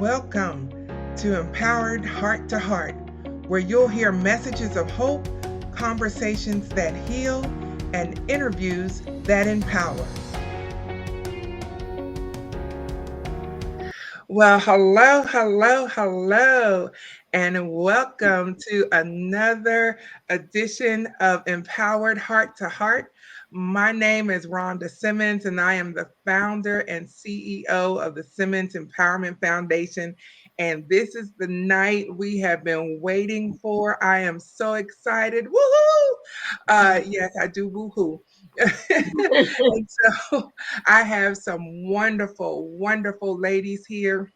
Welcome to Empowered Heart to Heart, where you'll hear messages of hope, conversations that heal, and interviews that empower. Well, hello, and welcome to another edition of Empowered Heart to Heart. My name is Rhonda Simmons, and I am the founder and CEO of the Simmons Empowerment Foundation. And this is the night we have been waiting for. I am so excited. Woohoo! Yes, I do woohoo. And so I have some wonderful ladies here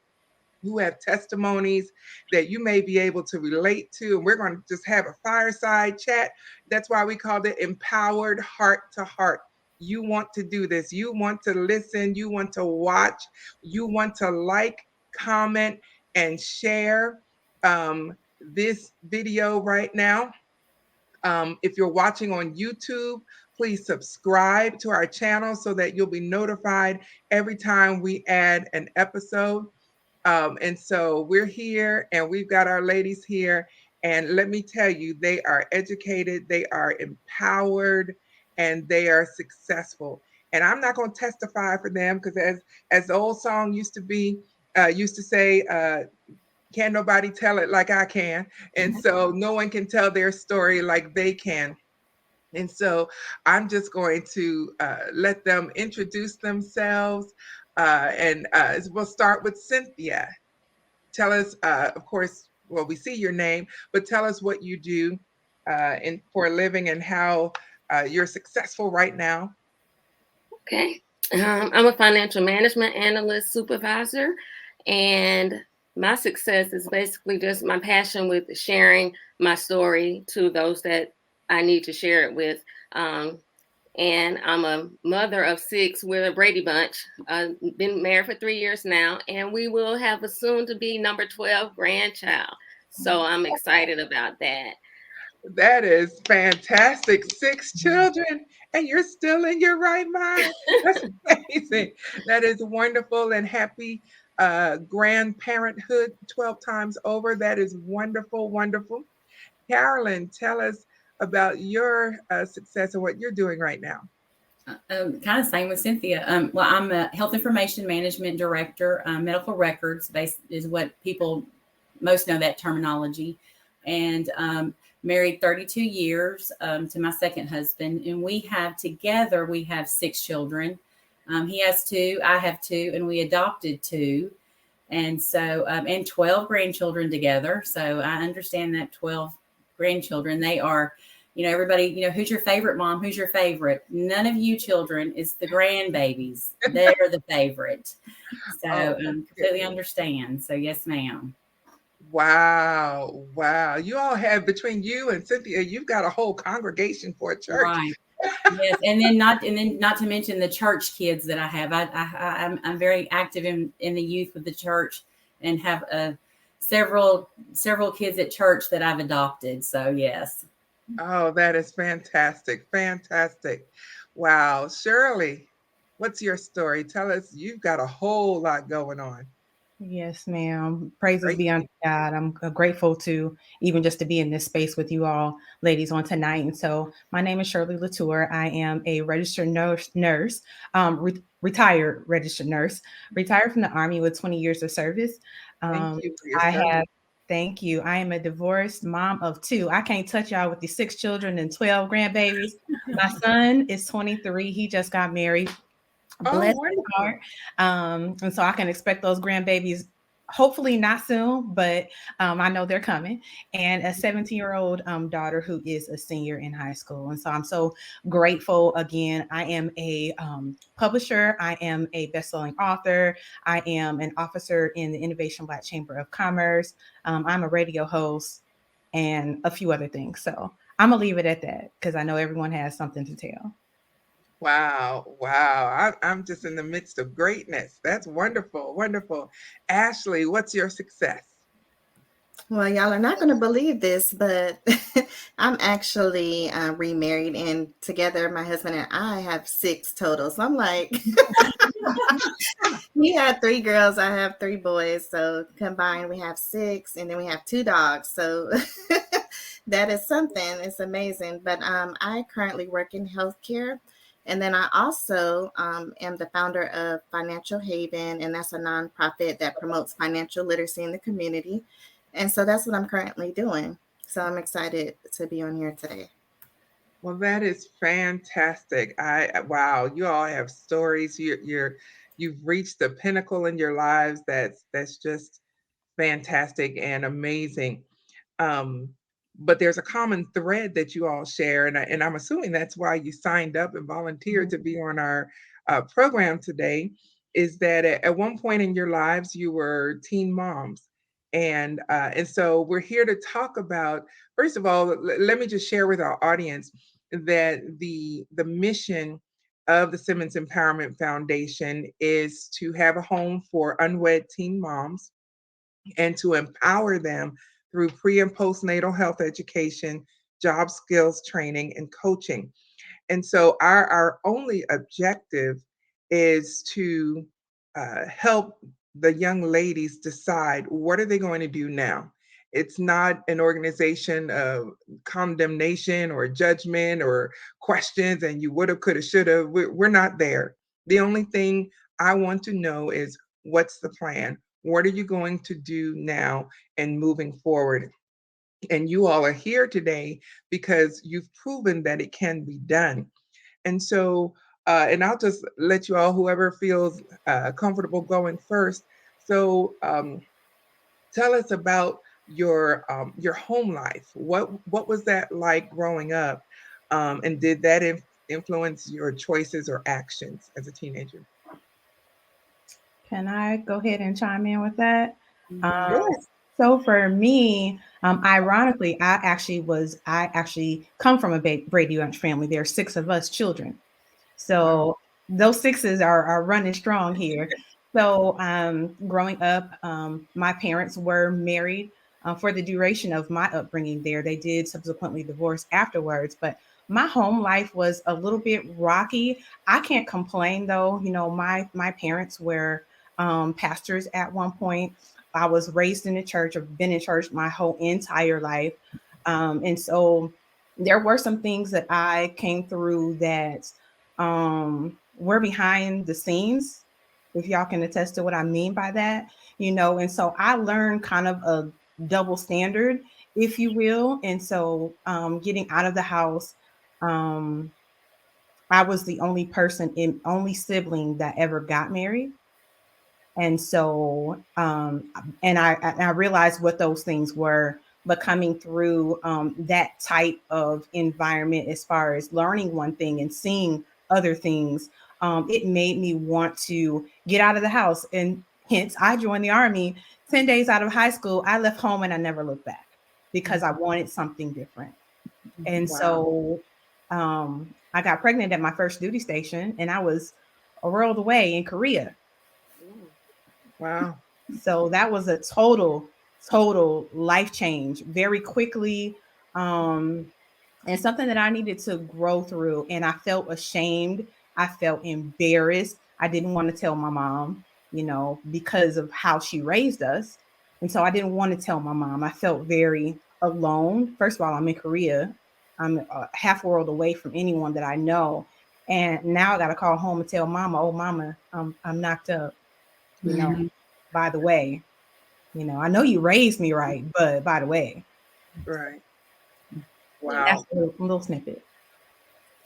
who have testimonies that you may be able to relate to. And we're going to just have a fireside chat. That's why we called it Empowered Heart to Heart. You want to do this. You want to listen. You want to watch. You want to like, comment, and share this video right now. If you're watching on YouTube, please subscribe to our channel so that you'll be notified every time we add an episode. And so we're here and we've got our ladies here. And let me tell you, they are educated, they are empowered, and they are successful. And I'm not going to testify for them because as the old song used to say, can't nobody tell it like I can. And so no one can tell their story like they can. And so I'm just going to let them introduce themselves. And we'll start with Cynthia. Tell us, of course, well, we see your name, but tell us what you do for a living and how you're successful right now. Okay. I'm a financial management analyst supervisor, and my success is basically just my passion with sharing my story to those that I need to share it with. And I'm a mother of 6. We're a Brady Bunch. Been married for 3 years now, and we will have a soon to be number 12 grandchild. So I'm excited about that. That is fantastic. 6 children, and you're still in your right mind. That's amazing. That is wonderful and happy grandparenthood 12 times over. That is wonderful. Carolyn, tell us about your success and what you're doing right now. Kind of same with Cynthia. Well, I'm a health information management director. Medical records is what people most know that terminology. And married 32 years to my second husband. And we have 6 children. He has 2, I have 2, and we adopted 2. And so, and 12 grandchildren together. So I understand that 12 grandchildren, they are, everybody, who's your favorite mom? Who's your favorite? None of you children is the grandbabies. They're the favorite. So completely understand. So yes, ma'am. Wow. You all have, between you and Cynthia, you've got a whole congregation for a church. Right. Yes, and then not to mention the church kids that I have. I'm very active in the youth with the church, and have several kids at church that I've adopted. So yes. Oh, that is fantastic. Wow. Shirley, what's your story? Tell us, you've got a whole lot going on. Yes, ma'am. Praises Great. be unto God. I'm grateful to even just to be in this space with you all, ladies, on tonight. And so, my name is Shirley Latour. I am a registered nurse, retired registered nurse, retired from the Army with 20 years of service. Thank you for your I service. have. Thank you. I am a divorced mom of 2. I can't touch y'all with the 6 children and 12 grandbabies. My son is 23. He just got married. Bless his heart. And so I can expect those grandbabies, hopefully not soon, but I know they're coming. And a 17-year-old daughter who is a senior in high school. And so I'm so grateful. Again, I am a publisher. I am a best-selling author. I am an officer in the Innovation Black Chamber of Commerce. I'm a radio host and a few other things. So I'm going to leave it at that because I know everyone has something to tell. Wow. I'm just in the midst of greatness. That's wonderful. Ashley, what's your success? Well, y'all are not going to believe this, but I'm actually remarried, and together my husband and I have 6 total. So I'm like, he had 3 girls, I have 3 boys. So combined, we have 6, and then we have 2 dogs. So that is something. It's amazing. But I currently work in healthcare. And then I also am the founder of Financial Haven, and that's a nonprofit that promotes financial literacy in the community. And so that's what I'm currently doing. So I'm excited to be on here today. Well, that is fantastic. Wow, you all have stories. You've reached the pinnacle in your lives. That's just fantastic and amazing. Um, but there's a common thread that you all share, and I'm assuming that's why you signed up and volunteered to be on our program today. Is that at one point in your lives you were teen moms, and so we're here to talk about. First of all, let me just share with our audience that the mission of the Simmons Empowerment Foundation is to have a home for unwed teen moms and to empower them through pre and postnatal health education, job skills training, and coaching. And so our only objective is to help the young ladies decide what are they going to do now. It's not an organization of condemnation or judgment or questions and you would have, could have, should have. We're not there. The only thing I want to know is what's the plan? What are you going to do now and moving forward? And you all are here today because you've proven that it can be done. And so, and I'll just let you all, whoever feels comfortable going first. So, tell us about your home life. What was that like growing up, and did that influence your choices or actions as a teenager? Can I go ahead and chime in with that? Sure. So for me, ironically, I actually come from a Brady Bunch family. There are 6 of us children. So those 6s are running strong here. So growing up, my parents were married for the duration of my upbringing there. They did subsequently divorce afterwards, but my home life was a little bit rocky. I can't complain though. You know, my parents were pastors at one point. I was raised in the church. I've been in church my whole entire life. And so there were some things that I came through that were behind the scenes, if y'all can attest to what I mean by that, you know. And so I learned kind of a double standard, if you will. And so getting out of the house, um, I was the only sibling that ever got married. And so, and I realized what those things were, but coming through that type of environment, as far as learning one thing and seeing other things, it made me want to get out of the house. And hence, I joined the Army 10 days out of high school. I left home and I never looked back because I wanted something different. And Wow. so I got pregnant at my first duty station, and I was a world away in Korea. Wow. So that was a total life change very quickly. And something that I needed to grow through. And I felt ashamed. I felt embarrassed. I didn't want to tell my mom, you know, because of how she raised us. And so I didn't want to tell my mom. I felt very alone. First of all, I'm in Korea. I'm a half world away from anyone that I know. And now I got to call home and tell mama, oh, mama, I'm knocked up, you know, by the way, you know, I know you raised me right, but by the way. Right. That's Wow. a little snippet.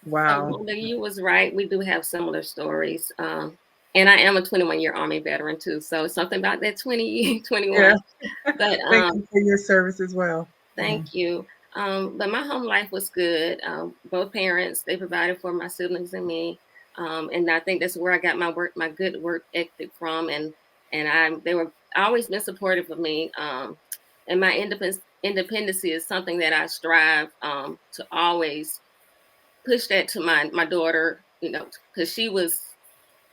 Wow. Linda, you was right. We do have similar stories. And I am a 21-year Army veteran too. So something about that 21. Yeah. But Thank you for your service as well. thank you. But my home life was good. Both parents, they provided for my siblings and me. And I think that's where I got my good work ethic from. And they were always been supportive of me. And my independency is something that I strive to always push that to my daughter, you know, because she was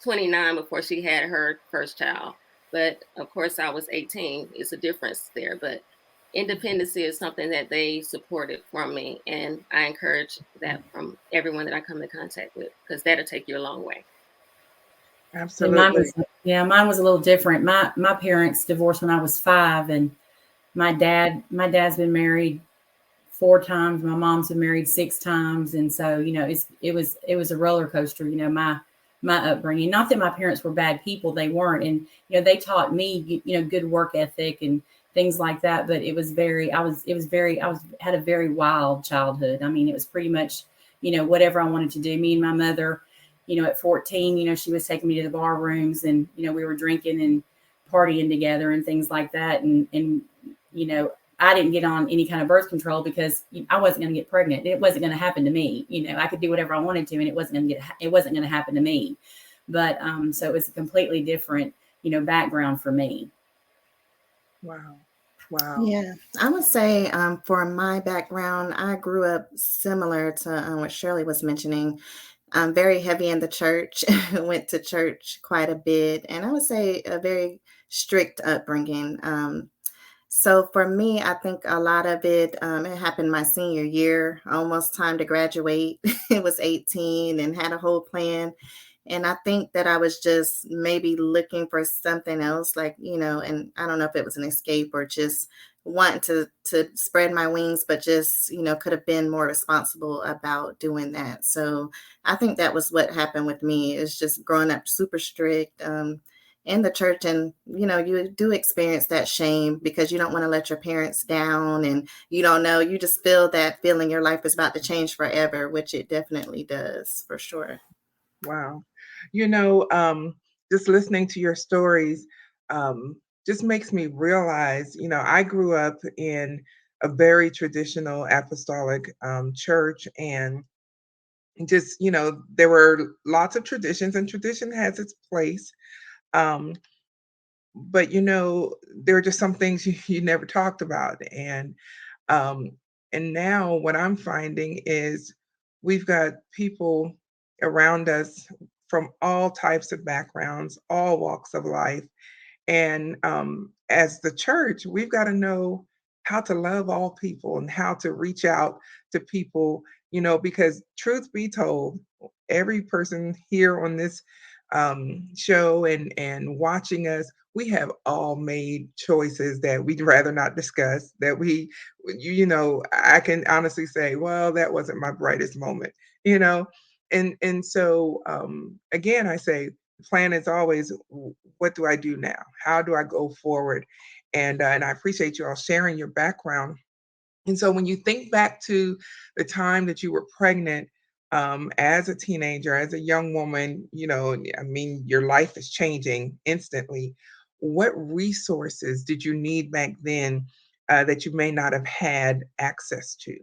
29 before she had her first child. But of course, I was 18. It's a difference there. But independency is something that they supported from me, and I encourage that from everyone that I come in contact with, because that'll take you a long way. Absolutely. Mine was a little different. My parents divorced when I was 5, and my dad's been married 4 times. My mom's been married 6 times, and so it was a roller coaster. My upbringing. Not that my parents were bad people; they weren't, and they taught me good work ethic and things like that. But it was had a very wild childhood. I mean, it was pretty much whatever I wanted to do. Me and my mother, at 14, she was taking me to the bar rooms, and we were drinking and partying together and things like that, and I didn't get on any kind of birth control because I wasn't going to get pregnant. It wasn't going to happen to me. I could do whatever I wanted to, and it wasn't going to happen to me. But so it was a completely different, background for me. Wow. Wow. Yeah, I would say for my background, I grew up similar to what Shirley was mentioning. I'm very heavy in the church, went to church quite a bit, and I would say a very strict upbringing. So for me, I think a lot of it happened my senior year, almost time to graduate. It was 18 and had a whole plan. And I think that I was just maybe looking for something else, like, and I don't know if it was an escape or just wanting to spread my wings, but just, could have been more responsible about doing that. So I think that was what happened with me, is just growing up super strict. In the church, and you do experience that shame because you don't want to let your parents down, and you just feel that feeling your life is about to change forever, which it definitely does, for sure. Wow. Just listening to your stories just makes me realize, I grew up in a very traditional apostolic church, and just, there were lots of traditions, and tradition has its place. Um, but there are just some things you never talked about. Um, and now what I'm finding is we've got people around us from all types of backgrounds, all walks of life. And as the church, we've got to know how to love all people and how to reach out to people, because truth be told, every person here on this show and watching us, we have all made choices that we'd rather not discuss. That I can honestly say, well, that wasn't my brightest moment, you know. And so again, I say the plan is always, what do I do now? How do I go forward? And I appreciate you all sharing your background. And so when you think back to the time that you were pregnant, as a teenager, as a young woman, I mean, your life is changing instantly. What resources did you need back then that you may not have had access to?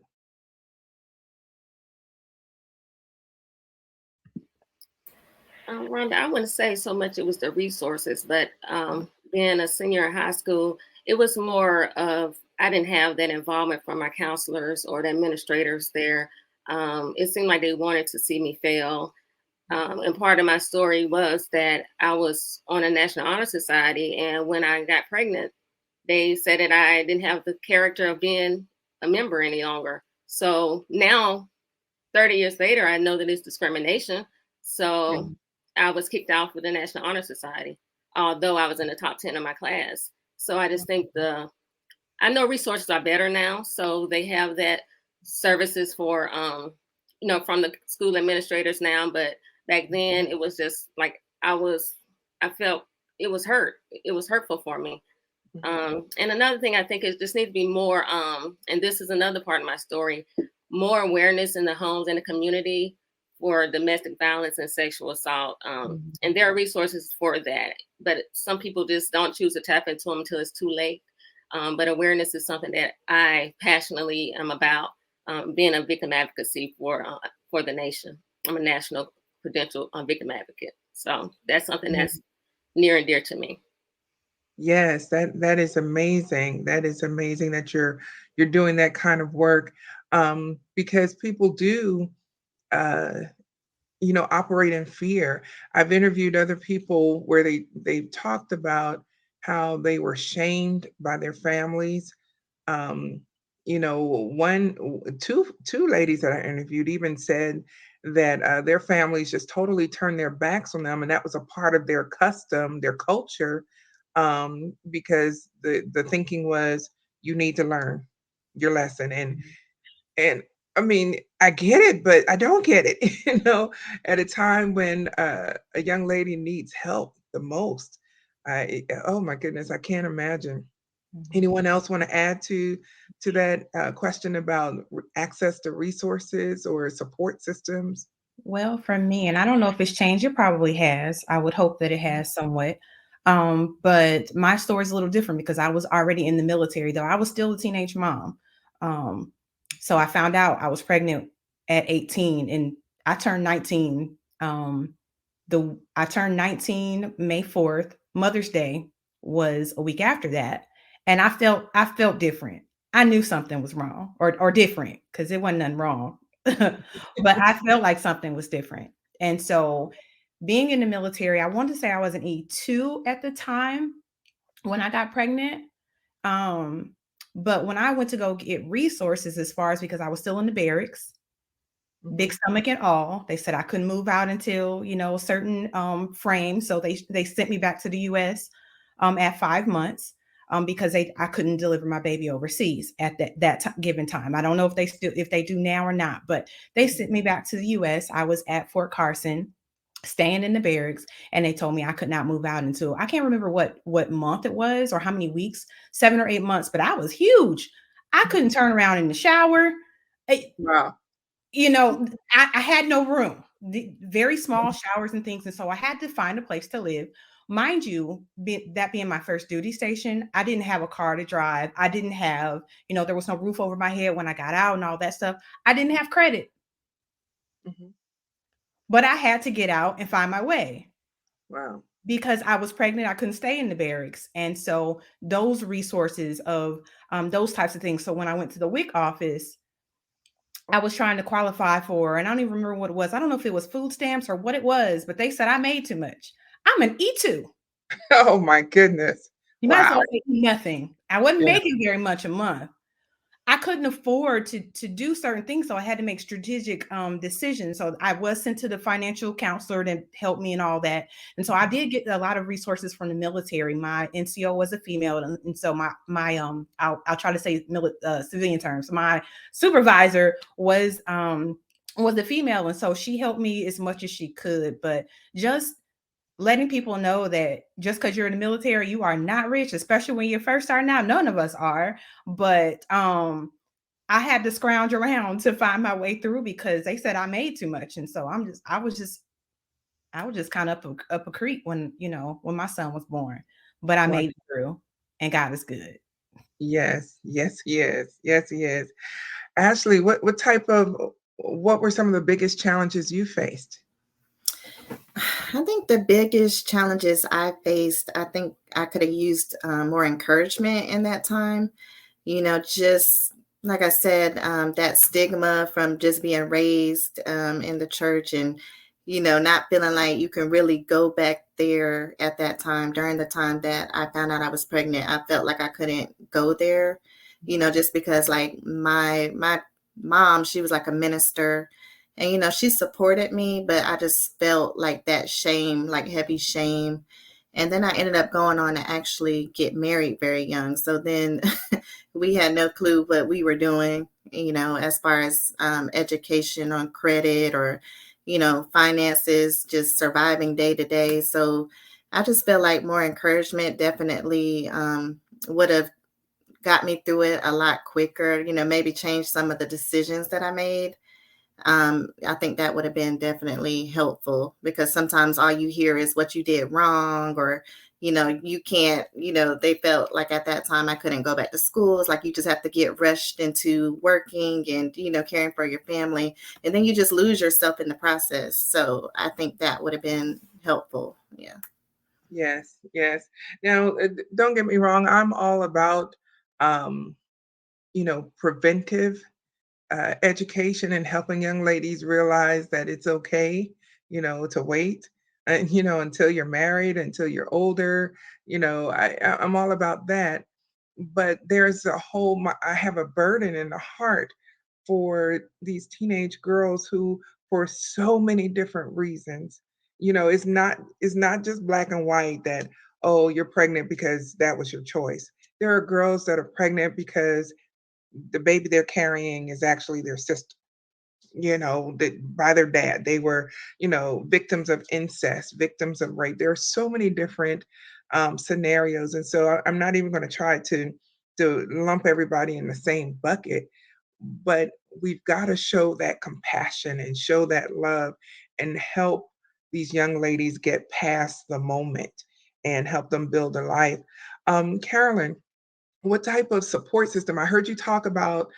Rhonda, I wouldn't say so much it was the resources, but being a senior in high school, it was more of, I didn't have that involvement from my counselors or the administrators there. It seemed like they wanted to see me fail. And part of my story was that I was on a National Honor Society, and when I got pregnant, they said that I didn't have the character of being a member any longer. So now, 30 years later, I know that it's discrimination. So I was kicked out of the National Honor Society, although I was in the top 10 of my class. So I just think I know resources are better now. So they have that services for, from the school administrators now. But back then it was just like, I felt it was hurt. It was hurtful for me. And another thing I think is just need to be more, and this is another part of my story, more awareness in the homes and the community for domestic violence and sexual assault. And there are resources for that, but some people just don't choose to tap into them until it's too late. But awareness is something that I passionately am about, being a victim advocacy for the nation. I'm a national credential victim advocate. So that's something that's near and dear to me. Yes, that is amazing. That is amazing that you're doing that kind of work, because people do, operate in fear. I've interviewed other people where they talked about how they were shamed by their families, Um, you know, two ladies that I interviewed even said that their families just totally turned their backs on them, and that was a part of their custom, their culture, because the thinking was you need to learn your lesson, and I mean, I get it, but I don't get it, at a time when a young lady needs help the most. Oh my goodness, I can't imagine. Mhm. Anyone else want to add to that question about access to resources or support systems? Well, for me, and I don't know if it's changed, it probably has. I would hope that it has somewhat. But my story is a little different because I was already in the military, though I was still a teenage mom. Um, so I found out I was pregnant at 18 and I turned 19. I turned 19 May 4th. Mother's Day was a week after that. And I felt different. I knew something was wrong or different because it wasn't nothing wrong. But I felt like something was different. And so being in the military, I want to say I was an E2 at the time when I got pregnant. Um, but when I went to go get resources, as far as because I was still in the barracks, big Mhm. stomach and all, they said I couldn't move out until a certain frame. So they sent me back to the US at 5 months because I couldn't deliver my baby overseas at given time. I don't know if they do now or not, but they sent me back to the US. I was at Fort Carson staying in the barracks, and they told me I could not move out until I can't remember what month it was or how many weeks, 7 or 8 months, but I was huge. I couldn't turn around in the shower. Wow. you know, I had no room, very small showers and things. And so I had to find a place to live. Mind you, that being my first duty station, I didn't have a car to drive. I didn't have, there was no roof over my head when I got out and all that stuff. I didn't have credit, Mhm. but I had to get out and find my way Wow. because I was pregnant. I couldn't stay in the barracks. And so those resources of those types of things. So when I went to the WIC office, I was trying to qualify for, and I don't even remember what it was. I don't know if it was food stamps or what it was, but they said I made too much. I'm an E2. Oh my goodness. You might as well Wow. say nothing. I wasn't Yeah. making very much a month. I couldn't afford to do certain things, so I had to make strategic decisions. So I was sent to the financial counselor to help me and all that. And so I did get a lot of resources from the military. My NCO was a female, and so my I'll try to say civilian terms. My supervisor was a female, and so she helped me as much as she could. But just letting people know that just because you're in the military, you are not rich, especially when you're first starting out. None of us are, but I had to scrounge around to find my way through because they said I made too much, and so I was just kind of up a creek when my son was born, but I Wow. made it through, and God is good. Yes. Yes, he is. Yes, he is. Ashley, what were some of the biggest challenges you faced? I think the biggest challenges I faced, I think I could have used more encouragement in that time. Just like I said, that stigma from just being raised in the church and, not feeling like you can really go back there at that time. During the time that I found out I was pregnant, I felt like I couldn't go there, just because like my mom, she was like a minister and, she supported me, but I just felt like that shame, like heavy shame. And then I ended up going on to actually get married very young. So then we had no clue what we were doing, as far as education on credit or, finances, just surviving day to day. So I just feel like more encouragement definitely would have got me through it a lot quicker, maybe change some of the decisions that I made. I think that would have been definitely helpful because sometimes all you hear is what you did wrong or, you can't, they felt like at that time I couldn't go back to school. It's like you just have to get rushed into working and, caring for your family. And then you just lose yourself in the process. So I think that would have been helpful. Yeah. Yes, yes. Now, don't get me wrong, I'm all about, um, preventive education and helping young ladies realize that it's okay, to wait and, until you're married, until you're older. I'm all about that. but there's I have a burden in the heart for these teenage girls who, for so many different reasons, it's not just black and white that, oh, you're pregnant because that was your choice. There are girls that are pregnant because the baby they're carrying is actually their sister, by their dad. They were, victims of incest, victims of rape. There are so many different scenarios. And so I'm not even going to try to lump everybody in the same bucket, but we've got to show that compassion and show that love and help these young ladies get past the moment and help them build a life. Carolyn, what type of support system? I heard you talk about,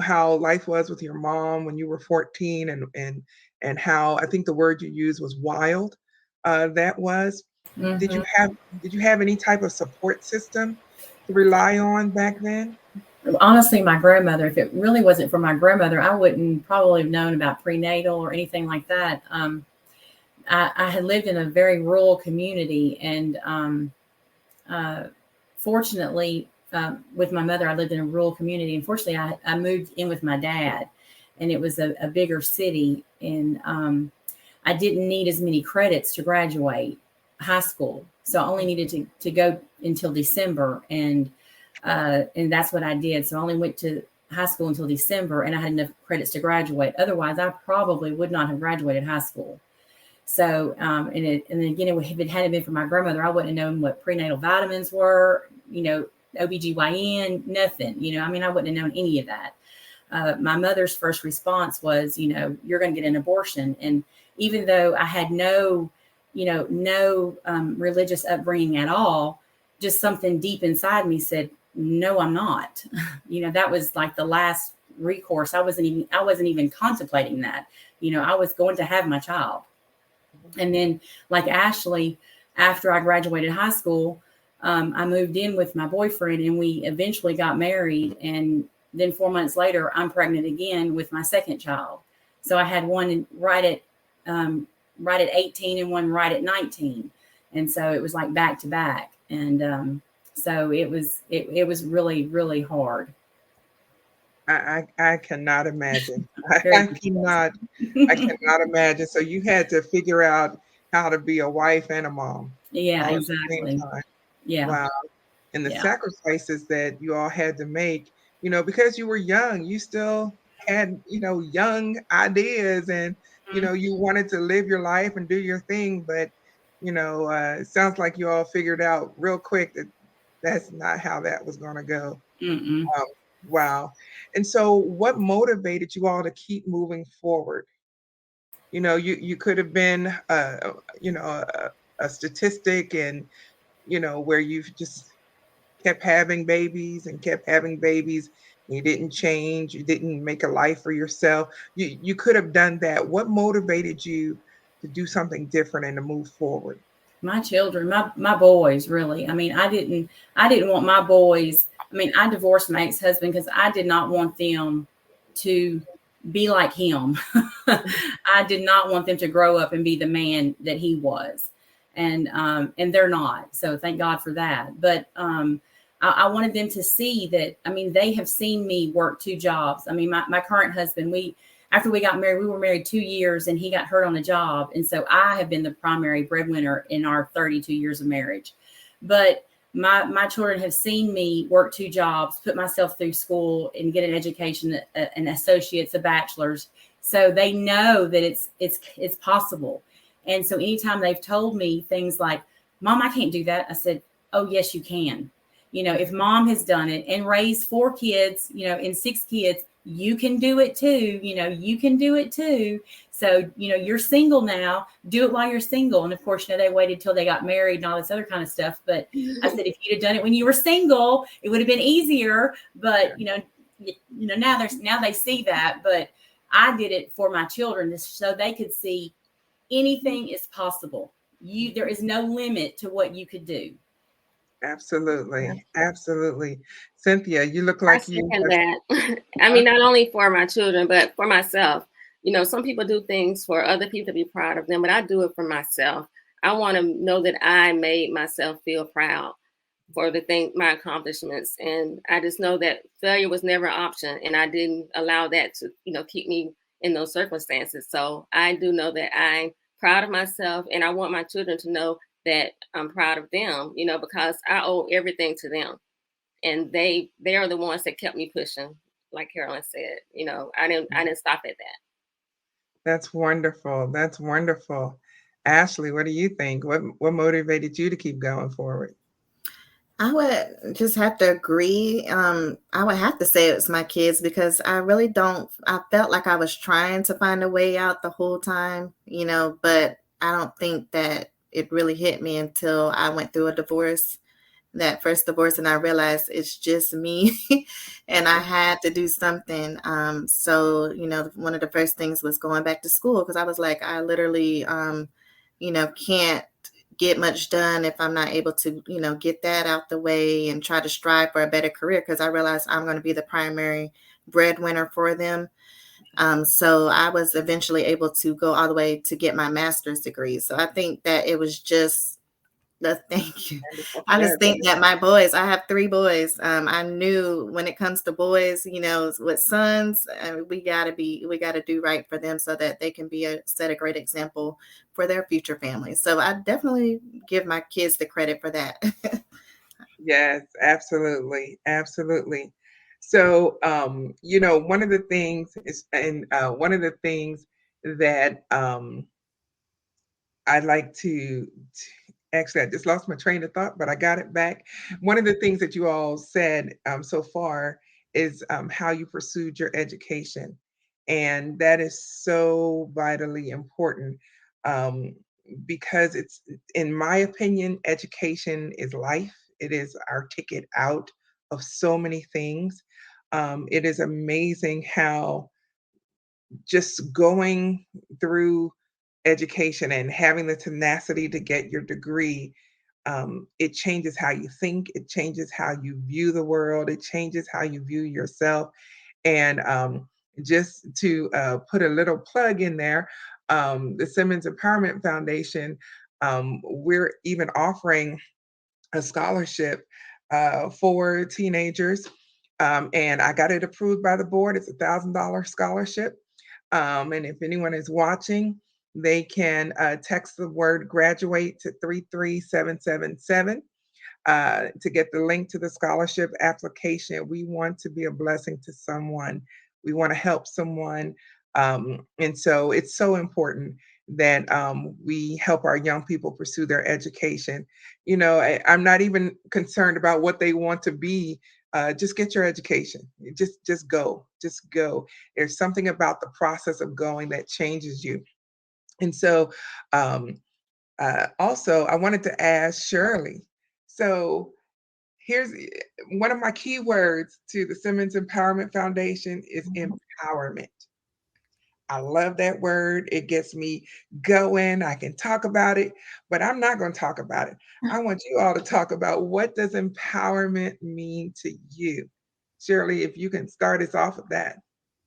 how life was with your mom when you were 14, and how, I think the word you used was wild. That was. Did Mhm. you have did you have any type of support system to rely on back then? Honestly, my grandmother, if it really wasn't for my grandmother, I wouldn't probably have known about prenatal or anything like that. I had lived in a very rural community, and uh, fortunately, with my mother, I lived in a rural community. Unfortunately, I moved in with my dad, and it was a bigger city, and I didn't need as many credits to graduate high school, so I only needed to go until December, and that's what I did. So I only went to high school until December, and I had enough credits to graduate. Otherwise, I probably would not have graduated high school. So, and again, if it hadn't been for my grandmother, I wouldn't have known what prenatal vitamins were, OBGYN, nothing, I mean, I wouldn't have known any of that. My mother's first response was, you're going to get an abortion. And even though I had no religious upbringing at all, just something deep inside me said, no, I'm not. That was like the last recourse. I wasn't even contemplating that. I was going to have my child. And then, like Ashley, after I graduated high school, I moved in with my boyfriend, and we eventually got married. And then 4 months later, I'm pregnant again with my second child. So I had one right at 18 and one right at 19. And so it was like back to back. And so it was really, really hard. I cannot imagine. I cannot imagine. So you had to figure out how to be a wife and a mom Yeah, all at the same exactly. time. Yeah. Wow. And the Yeah. sacrifices that you all had to make, because you were young, you still had, young ideas, and, you wanted to live your life and do your thing. But, it sounds like you all figured out real quick that that's not how that was going to go. Mm-mm. Wow. And so what motivated you all to keep moving forward? You could have been, a statistic, and, where you've just kept having babies and kept having babies. You didn't change. You didn't make a life for yourself. You could have done that. What motivated you to do something different and to move forward? My children, my boys, really. I mean, I didn't want my boys. I mean, I divorced my ex-husband because I did not want them to be like him. I did not want them to grow up and be the man that he was. And they're not. So thank God for that. But I wanted them to see that, I mean, they have seen me work two jobs. I mean, my current husband, after we got married, we were married 2 years, and he got hurt on the job. And so I have been the primary breadwinner in our 32 years of marriage. But my children have seen me work two jobs, put myself through school and get an education, an associate's, a bachelor's. So they know that it's possible. And so anytime they've told me things like, Mom, I can't do that, I said, oh, yes, you can. If Mom has done it and raised 4 kids, and 6 kids, you can do it too. You can do it too. So, you're single now, do it while you're single. And of course, they waited till they got married and all this other kind of stuff. But I said, if you'd have done it when you were single, it would have been easier. But, now they see that. But I did it for my children so they could see anything is possible. There is no limit to what you could do. Absolutely. Absolutely. Cynthia, you look I like you. second that. I mean, not only for my children, but for myself. Some people do things for other people to be proud of them, but I do it for myself. I want to know that I made myself feel proud. for my accomplishments. And I just know that failure was never an option, and I didn't allow that to, keep me in those circumstances. So I do know that I'm proud of myself, and I want my children to know that I'm proud of them, because I owe everything to them. And they are the ones that kept me pushing, like Carolyn said. I didn't stop at that. That's wonderful. That's wonderful. Ashley, what do you think? What motivated you to keep going forward? I would just have to agree. I would have to say it's my kids, because I really don't, I felt like I was trying to find a way out the whole time, but I don't think that it really hit me until I went through a divorce, that first divorce, and I realized it's just me and I had to do something. So, one of the first things was going back to school, because I was like, I literally, can't get much done if I'm not able to, get that out the way and try to strive for a better career, because I realized I'm going to be the primary breadwinner for them. So I was eventually able to go all the way to get my master's degree. So I think that it was just thank you. I just think that my boys, I have 3 boys. I knew when it comes to boys, with sons, we got to do right for them so that they can set a great example for their future families. So I definitely give my kids the credit for that. Yes, absolutely. Absolutely. So, one of the things is, and one of the things that I'd like to actually, I just lost my train of thought, but I got it back. One of the things that you all said so far is how you pursued your education. And that is so vitally important, because it's, in my opinion, education is life. It is our ticket out of so many things. It is amazing how just going through education and having the tenacity to get your degree, it changes how you think, it changes how you view the world, it changes how you view yourself. And just to put a little plug in there, the Simmons Empowerment Foundation, we're even offering a scholarship for teenagers. And I got it approved by the board. It's $1,000 scholarship. And if anyone is watching, they can text the word graduate to 33777 to get the link to the scholarship application. We want to be a blessing to someone. We want to help someone. And so it's so important that we help our young people pursue their education. I'm not even concerned about what they want to be. Just get your education. Just go. Just go. There's something about the process of going that changes you. And so, also, I wanted to ask Shirley. So, here's one of my key words to the Simmons Empowerment Foundation is empowerment. I love that word. It gets me going. I can talk about it, but I'm not going to talk about it. I want you all to talk about, what does empowerment mean to you? Shirley, if you can start us off with that.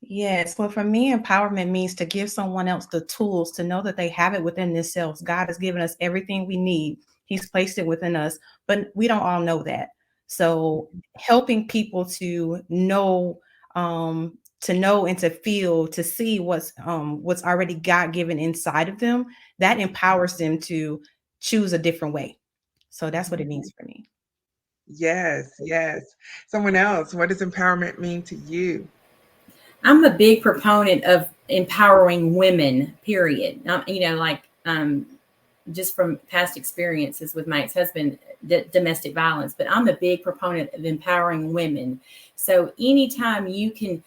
Yes. Well, for me, empowerment means to give someone else the tools to know that they have it within themselves. God has given us everything we need. He's placed it within us, but we don't all know that. So helping people to know and to feel, to see what's already God-given inside of them, that empowers them to choose a different way. So that's what it means for me. Yes, yes. Someone else, what does empowerment mean to you? I'm a big proponent of empowering women, period. Just from past experiences with my ex-husband, domestic violence, but I'm a big proponent of empowering women. So anytime you can,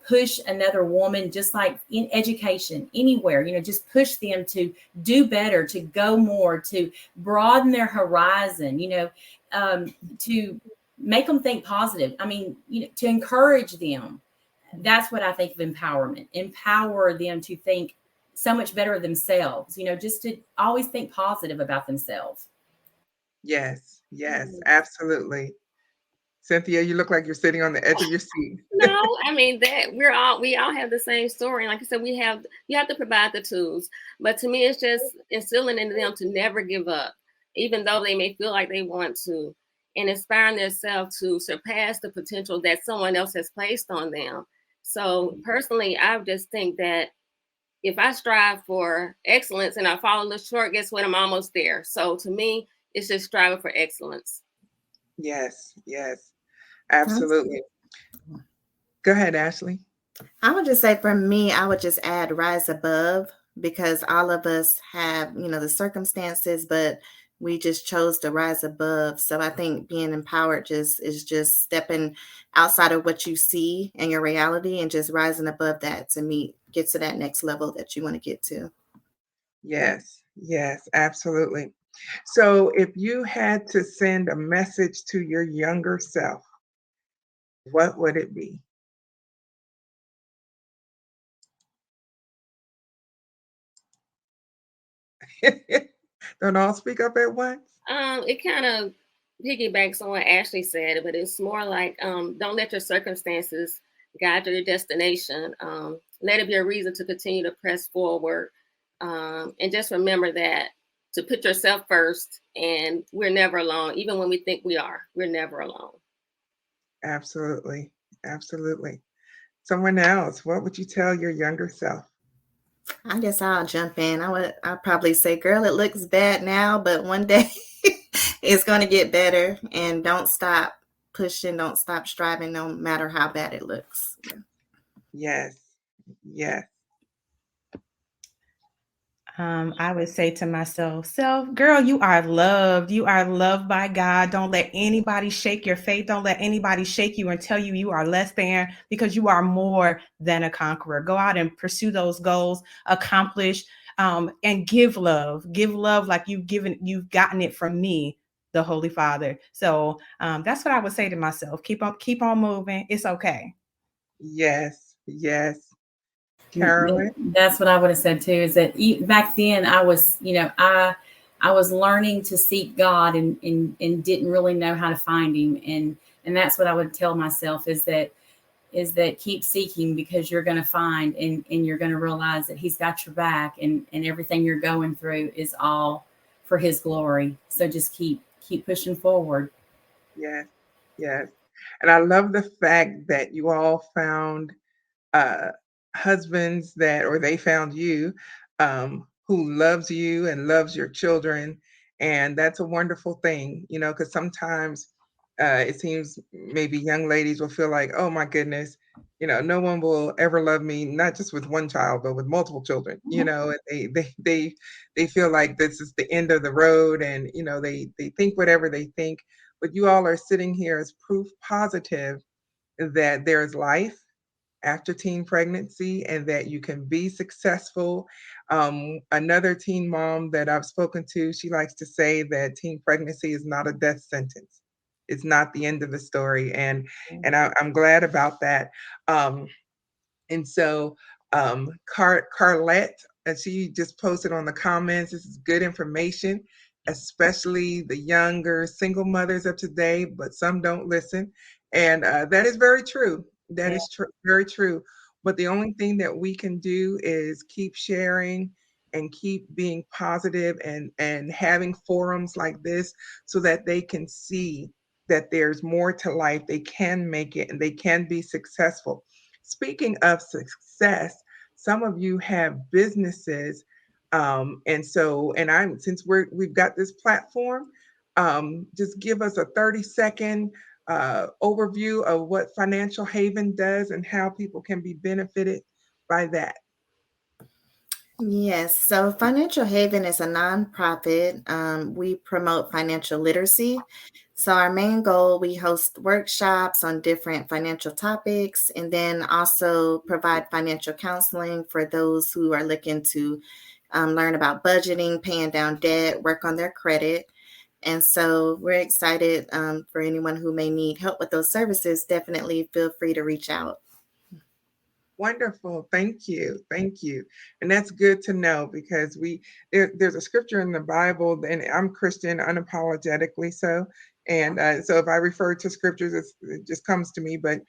push another woman, just like in education, anywhere, just push them to do better, to go more, to broaden their horizon, to make them think positive. To encourage them. That's what I think of empowerment. Empower them to think so much better of themselves, just to always think positive about themselves. Yes, yes, absolutely. Cynthia, you look like you're sitting on the edge of your seat. No, that we all have the same story. And like I said, you have to provide the tools. But to me, it's just instilling in them to never give up, even though they may feel like they want to. and inspiring themselves to surpass the potential that someone else has placed on them. So personally, I just think that if I strive for excellence and I fall a little short, guess what? I'm almost there. So to me, it's just striving for excellence. Yes, yes, absolutely. Go ahead, Ashley. I would just say for me, I would just add rise above, because all of us have, the circumstances, but we just chose to rise above. So I think being empowered is just stepping outside of what you see and your reality and just rising above that to get to that next level that you want to get to. Yes, yes, absolutely. So if you had to send a message to your younger self, what would it be? Don't all speak up at once? It kind of piggybacks on what Ashley said, but it's more like don't let your circumstances guide your destination. Let it be a reason to continue to press forward. And just remember that to put yourself first, and we're never alone. Even when we think we are, we're never alone. Absolutely. Absolutely. Someone else, what would you tell your younger self? I guess I'll jump in. I'd probably say, girl, it looks bad now, but one day it's going to get better, and don't stop pushing, don't stop striving, no matter how bad it looks. Yes. Yes. I would say to myself, girl, you are loved. You are loved by God. Don't let anybody shake your faith. Don't let anybody shake you and tell you you are less than, because you are more than a conqueror. Go out and pursue those goals, accomplish, and give love. Give love like you've gotten it from me, the Holy Father. So that's what I would say to myself. Keep on moving. It's okay. Yes. Yes. Carolyn? That's what I would have said too, is that back then I was, I was learning to seek God and didn't really know how to find him. And that's what I would tell myself is that keep seeking, because you're going to find, and you're going to realize that he's got your back, and everything you're going through is all for his glory. So just keep pushing forward. Yes. Yes. And I love the fact that you all found uh, husbands or they found you, who loves you and loves your children. And that's a wonderful thing, because sometimes it seems maybe young ladies will feel like, oh my goodness, no one will ever love me, not just with one child, but with multiple children, and they feel like this is the end of the road, and, they think whatever they think. But you all are sitting here as proof positive that there is life after teen pregnancy and that you can be successful. Another teen mom that I've spoken to, she likes to say that teen pregnancy is not a death sentence. It's not the end of the story. I'm glad about that. Um, and so Carlette, and she just posted on the comments, this is good information, especially the younger single mothers of today, but some don't listen. And that is very true. That is very true. But the only thing that we can do is keep sharing and keep being positive, and having forums like this so that they can see that there's more to life. They can make it and they can be successful. Speaking of success, some of you have businesses, and since we've got this platform, just give us a 30-second overview of what Financial Haven does and how people can be benefited by that. Yes, so Financial Haven is a nonprofit. We promote financial literacy. So our main goal, we host workshops on different financial topics, and then also provide financial counseling for those who are looking to learn about budgeting, paying down debt, work on their credit. And so we're excited for anyone who may need help with those services. Definitely feel free to reach out. Wonderful. Thank you. Thank you. And that's good to know, because there's a scripture in the Bible, and I'm Christian unapologetically so. And so if I refer to scriptures, it just comes to me. But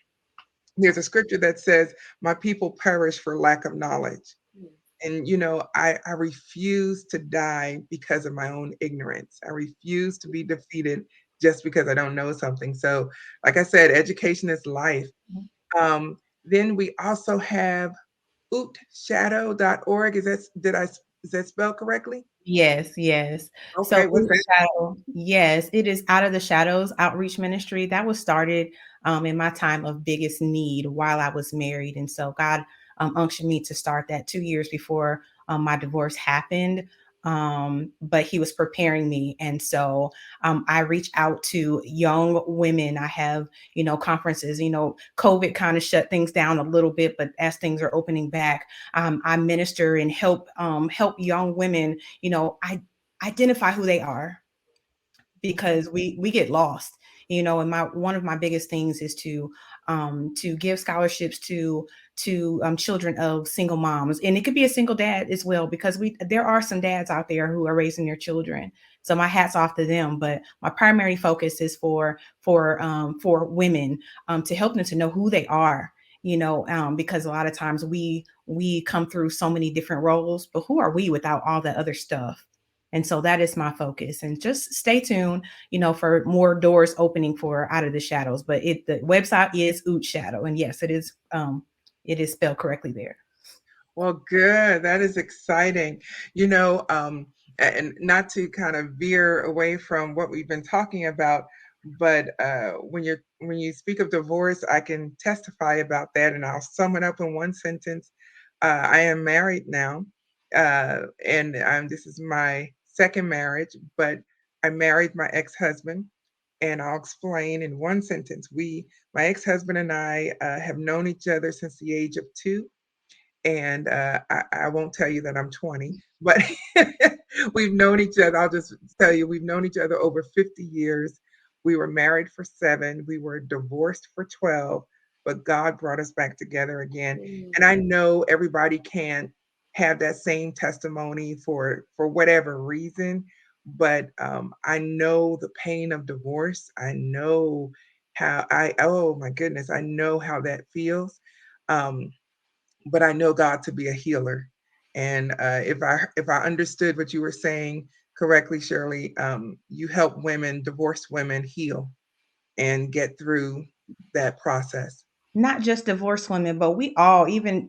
there's a scripture that says, my people perish for lack of knowledge. And, I refuse to die because of my own ignorance. I refuse to be defeated just because I don't know something. So, like I said, education is life. Then we also have ootshadow.org. Is that spelled correctly? Yes, yes. So Okay, what's Oot that? Shadow, yes, it is Out of the Shadows outreach ministry that was started in my time of biggest need while I was married. And so God unctioned me to start that 2 years before my divorce happened. But he was preparing me. And so I reach out to young women. I have, conferences, COVID kind of shut things down a little bit, but as things are opening back, I minister and help young women, I identify who they are, because we get lost, and my one of my biggest things is to give scholarships to children of single moms, and it could be a single dad as well, because there are some dads out there who are raising their children. So my hat's off to them, but my primary focus is for women, to help them to know who they are, because a lot of times we come through so many different roles, but who are we without all that other stuff? And so that is my focus. And just stay tuned, for more doors opening for Out of the Shadows. But the website is Oot Shadow. And yes, it is spelled correctly there. Well, good. That is exciting. And not to kind of veer away from what we've been talking about, but when you speak of divorce, I can testify about that, and I'll sum it up in one sentence. I am married now, and this is my second marriage, but I married my ex-husband, and I'll explain in one sentence. My ex-husband and I, have known each other since the age of 2, and I won't tell you that I'm 20, but we've known each other. I'll just tell you, we've known each other over 50 years. We were married for 7, we were divorced for 12, but God brought us back together again. And I know everybody can't have that same testimony for whatever reason, but I know the pain of divorce. I know oh my goodness, I know how that feels. Um, but I know God to be a healer. And if I understood what you were saying correctly, Shirley, you help women, divorced women, heal and get through that process. Not just divorced women, but we all, even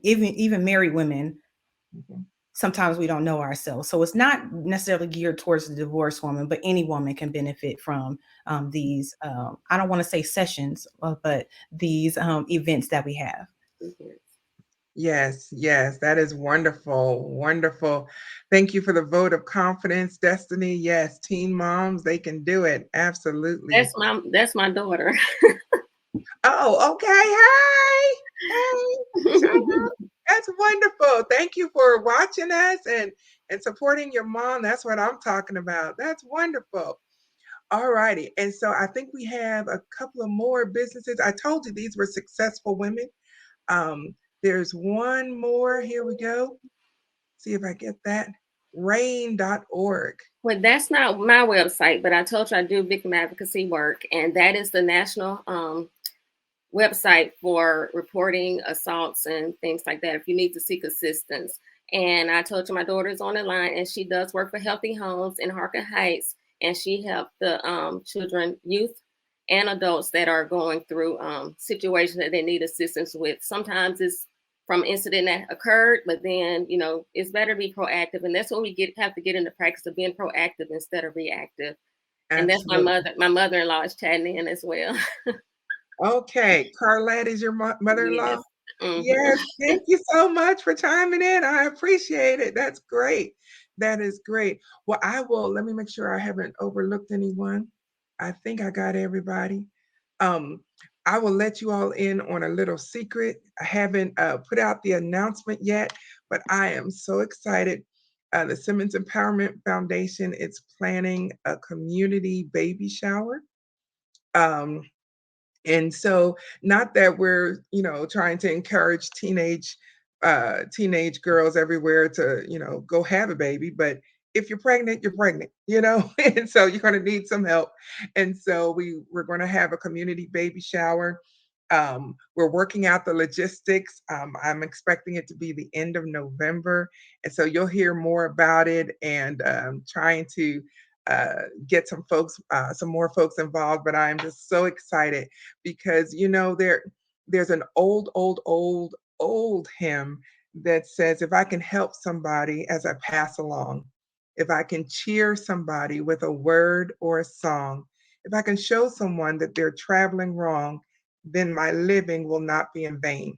married women, Mhm. sometimes we don't know ourselves. So it's not necessarily geared towards the divorced woman, but any woman can benefit from these, I don't want to say sessions, but these events that we have. Yes, yes, that is wonderful, wonderful. Thank you for the vote of confidence, Destiny. Yes, teen moms, they can do it. Absolutely. That's my daughter. Oh, okay. Hey, shout out. That's wonderful. Thank you for watching us and supporting your mom. That's what I'm talking about. That's wonderful. All righty. And so I think we have a couple of more businesses. I told you these were successful women. There's one more. Here we go. See if I get that. Rain.org. Well, that's not my website, but I told you I do victim advocacy work, and that is the national website for reporting assaults and things like that if you need to seek assistance. And I told you my daughter's on the line, and she does work for Healthy Homes in Harker Heights, and she helped the children, youth, and adults that are going through situations that they need assistance with. Sometimes it's from incident that occurred, but then it's better to be proactive, and that's what we have to get into practice of being proactive instead of reactive. And that's Absolutely. my mother-in-law is chatting in as well. Okay. Carlette is your mother-in-law? Yes. Mhm. Yes, thank you so much for chiming in. I appreciate it. That's great. That is great. Well, let me make sure I haven't overlooked anyone. I think I got everybody. Um, I will let you all in on a little secret. I haven't put out the announcement yet, but I am so excited. The Simmons Empowerment Foundation is planning a community baby shower. Um, and so, not that we're, trying to encourage teenage girls everywhere to, go have a baby, but if you're pregnant, you're pregnant, and so you're going to need some help. And so we're going to have a community baby shower. We're working out the logistics. I'm expecting it to be the end of November, and so you'll hear more about it. And trying to get some folks, some more folks involved. But I'm just so excited because there's an old hymn that says, "If I can help somebody as I pass along, if I can cheer somebody with a word or a song, if I can show someone that they're traveling wrong, then my living will not be in vain."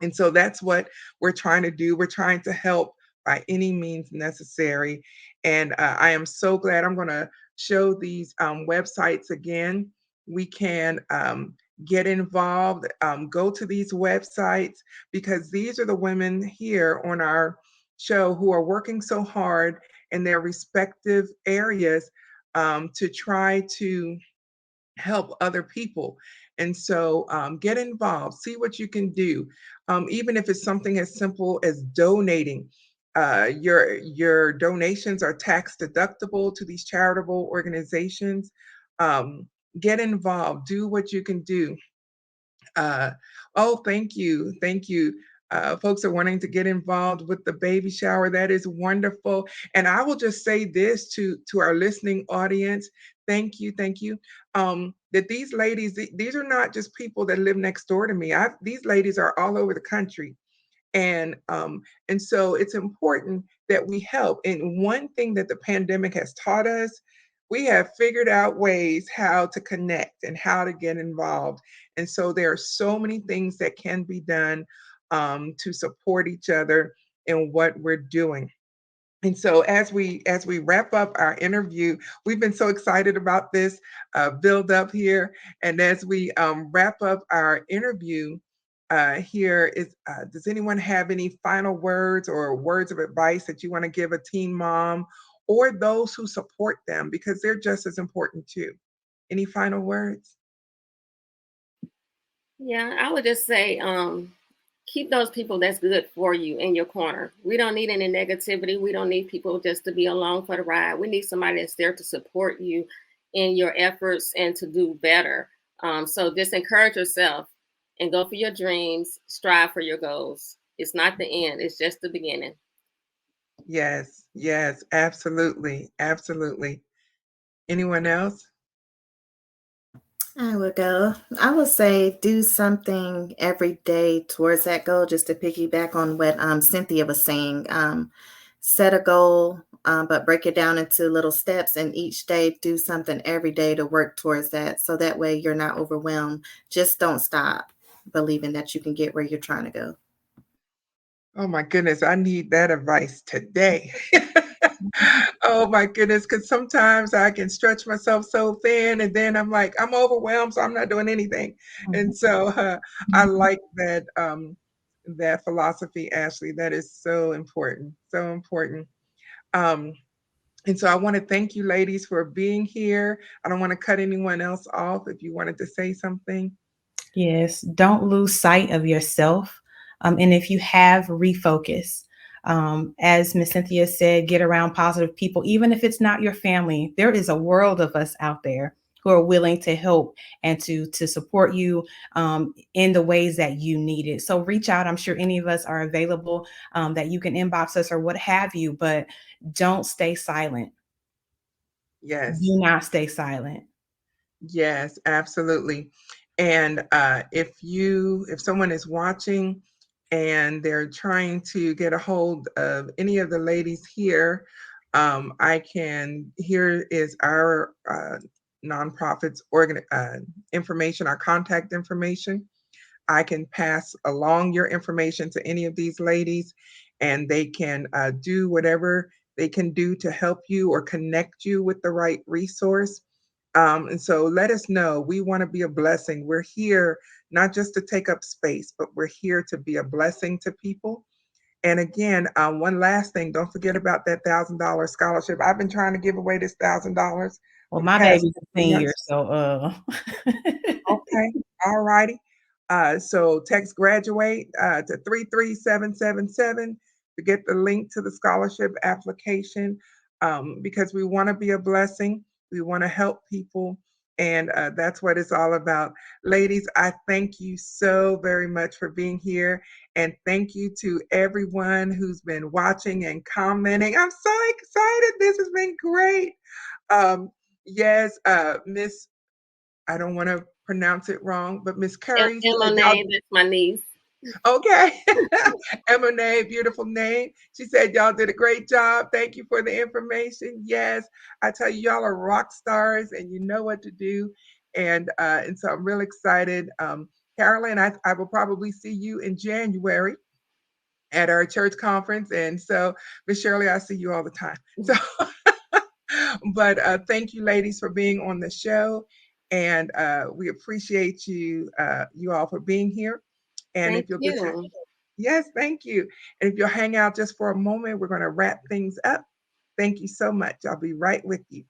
And so that's what we're trying to do. We're trying to help by any means necessary. And I am so glad. I'm going to show these websites again. We can get involved, go to these websites, because these are the women here on our show who are working so hard in their respective areas to try to help other people. And so get involved, see what you can do. Even if it's something as simple as donating. Your donations are tax deductible to these charitable organizations. Um, get involved, do what you can do. Oh, thank you. Thank you. Folks are wanting to get involved with the baby shower. That is wonderful. And I will just say this to our listening audience. Thank you. That these ladies, these are not just people that live next door to me. These ladies are all over the country. And so it's important that we help. And one thing that the pandemic has taught us, we have figured out ways how to connect and how to get involved. And so there are so many things that can be done to support each other in what we're doing. And so as we wrap up our interview, we've been so excited about this build up here. And as we wrap up our interview here, does anyone have any final words or words of advice that you want to give a teen mom or those who support them, because they're just as important too? Any final words? Yeah, I would just say keep those people that's good for you in your corner. We don't need any negativity. We don't need people just to be along for the ride. We need somebody that's there to support you in your efforts and to do better. So just encourage yourself and go for your dreams, strive for your goals. It's not the end, it's just the beginning. Yes, absolutely. Anyone else? I would go. I would say do something every day towards that goal, just to piggyback on what Cynthia was saying. Set a goal, but break it down into little steps, and each day do something every day to work towards that. So that way you're not overwhelmed. Just don't stop believing that you can get where you're trying to go. Oh my goodness, I need that advice today. Oh my goodness, because sometimes I can stretch myself so thin and then I'm like, I'm overwhelmed, so I'm not doing anything. And so I like that philosophy, Ashley. That is so important, so important. Um, and so I want to thank you ladies for being here. I don't want to cut anyone else off if you wanted to say something. Yes, don't lose sight of yourself. And if you have, refocus. As Miss Cynthia said, get around positive people, even if it's not your family. There is a world of us out there who are willing to help and to support you in the ways that you need it. So reach out. I'm sure any of us are available, that you can inbox us or what have you, but don't stay silent. Yes. Do not stay silent. Yes, absolutely. And if someone is watching and they're trying to get a hold of any of the ladies here, here is our nonprofits information, our contact information. I can pass along your information to any of these ladies, and they can do whatever they can do to help you or connect you with the right resource. And so let us know. We want to be a blessing. We're here not just to take up space, but we're here to be a blessing to people. And again, one last thing, don't forget about that $1,000 scholarship. I've been trying to give away this $1,000. Well, my baby's a senior, so Okay, all righty. So text graduate to 33777 to get the link to the scholarship application, because we want to be a blessing. We want to help people. And that's what it's all about. Ladies, I thank you so very much for being here. And thank you to everyone who's been watching and commenting. I'm so excited. This has been great. Yes, Miss, I don't want to pronounce it wrong, but Miss Curry said, Monet, that's my niece. Okay. Monet, beautiful name. She said, y'all did a great job. Thank you for the information. Yes, I tell you, y'all are rock stars and you know what to do. And so I'm real excited. Carolyn, I will probably see you in January at our church conference. And so, Miss Shirley, I see you all the time. So, but thank you, ladies, for being on the show. And we appreciate you, you all for being here. And Thank if you'll you. just, yes, thank you. And if you'll hang out just for a moment, we're going to wrap things up. Thank you so much. I'll be right with you.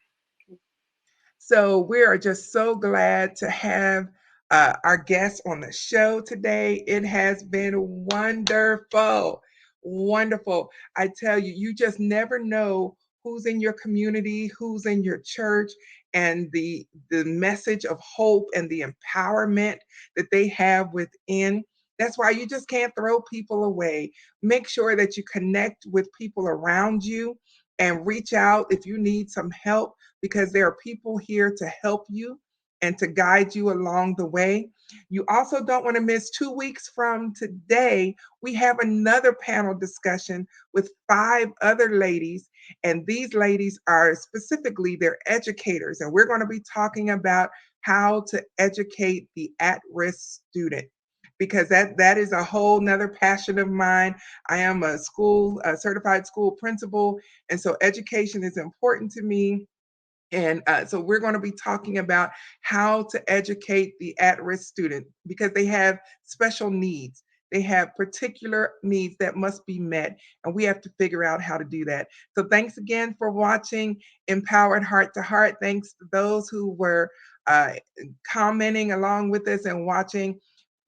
So we are just so glad to have our guests on the show today. It has been wonderful, wonderful. I tell you, you just never know who's in your community, who's in your church, and the message of hope and the empowerment that they have within. That's why you just can't throw people away. Make sure that you connect with people around you and reach out if you need some help, because there are people here to help you and to guide you along the way. You also don't want to miss 2 weeks from today. We have another panel discussion with 5 other ladies, and these ladies are specifically, they're educators, and we're going to be talking about how to educate the at-risk student, because that is a whole nother passion of mine. I am a certified school principal, and so education is important to me. And so we're going to be talking about how to educate the at-risk student, because they have special needs. They have particular needs that must be met, and we have to figure out how to do that. So thanks again for watching Empowered Heart to Heart. Thanks to those who were commenting along with us and watching.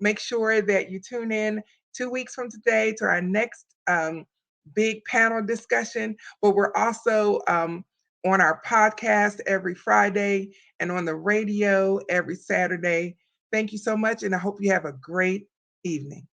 Make sure that you tune in 2 weeks from today to our next big panel discussion, but we're also on our podcast every Friday and on the radio every Saturday. Thank you so much, and I hope you have a great evening.